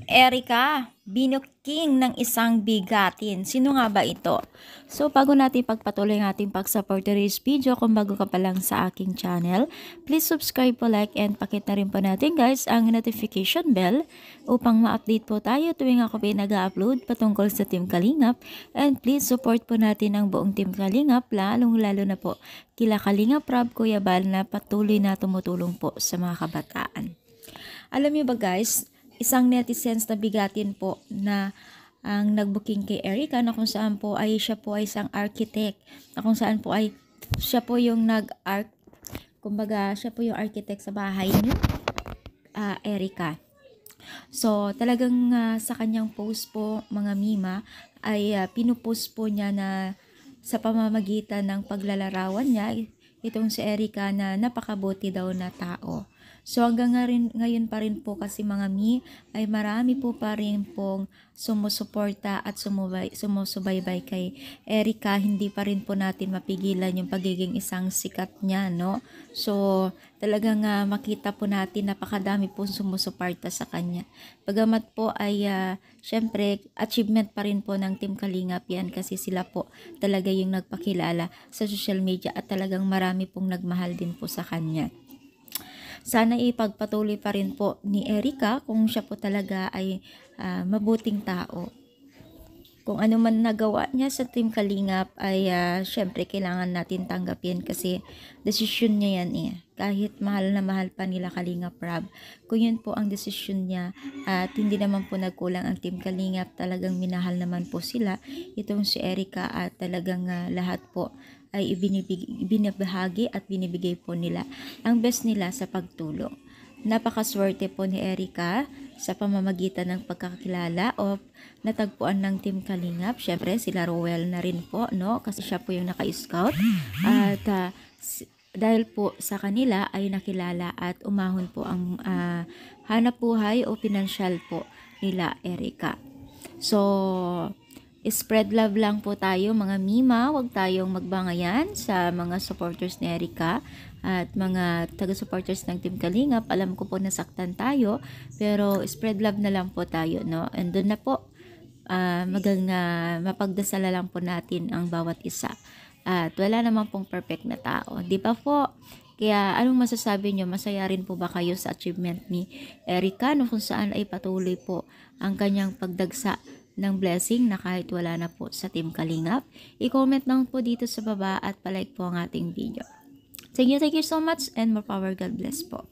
Erica, binuking ng isang bigatin. Sino nga ba ito? So, bago natin pagpatuloy ang ating pag-support today's video, kung bago ka pa lang sa aking channel, please subscribe po, like, and pakit na rin po natin guys ang notification bell upang ma-update po tayo tuwing ako po nag-upload patungkol sa Team Kalingap. And please support po natin ang buong Team Kalingap, lalong-lalo na po kila Kalingap Rob, Kuya Bal na patuloy na tumutulong po sa mga kabataan. Alam niyo ba guys, isang netizens na bigatin po na ang nagbuking kay Erica na kung saan po ay siya po ay isang architect, na kung saan po ay siya po yung kumbaga siya po yung architect sa bahay ni Erica. So talagang sa kanyang post po mga mima ay pinupost po niya na sa pamamagitan ng paglalarawan niya itong si Erica na napakabuti daw na tao. So hanggang ngayon pa rin po kasi mga ay marami po pa rin pong sumusuporta at sumusubaybay kay Erica. Hindi pa rin po natin mapigilan yung pagiging isang sikat niya, no? So talagang makita po natin napakadami po sumusuporta sa kanya. Bagamat po ay syempre achievement pa rin po ng Team Kalingap yan kasi sila po talaga yung nagpakilala sa social media at talagang marami pong nagmahal din po sa kanya. Sana ipagpatuloy pa rin po ni Erica kung siya po talaga ay mabuting tao. Kung ano man nagawa niya sa Team Kalingap ay syempre kailangan natin tanggapin kasi desisyon niya yan eh. Kahit mahal na mahal pa nila Kalingap Rob, kung yun po ang desisyon niya at hindi naman po nagkulang ang Team Kalingap, talagang minahal naman po sila itong si Erica at talagang lahat po ay binibahagi at binibigay po nila ang best nila sa pagtulong. Napakaswerte po ni Erica sa pamamagitan ng pagkakilala o natagpuan ng Team Kalingap. Syempre sila Rowell na rin po, no? Kasi siya po yung naka-scout at dahil po sa kanila ay nakilala at umahon po ang hanap buhay o pinansyal po nila Erica. So spread love lang po tayo mga mima, huwag tayong magbangayan sa mga supporters ni Erica at mga taga-supporters ng Team Kalingap. Alam ko po nasaktan tayo, pero spread love na lang po tayo, no? And doon na po mapagdasala lang po natin ang bawat isa. At wala naman pong perfect na tao, di ba po? Kaya anong masasabi nyo? Masaya rin po ba kayo sa achievement ni Erica no, kung saan ay patuloy po ang kanyang pagdagsa ng blessing na kahit wala na po sa Team Kalingap? I-comment lang po dito sa baba at palike po ang ating video. Thank you so much and more power. God bless po.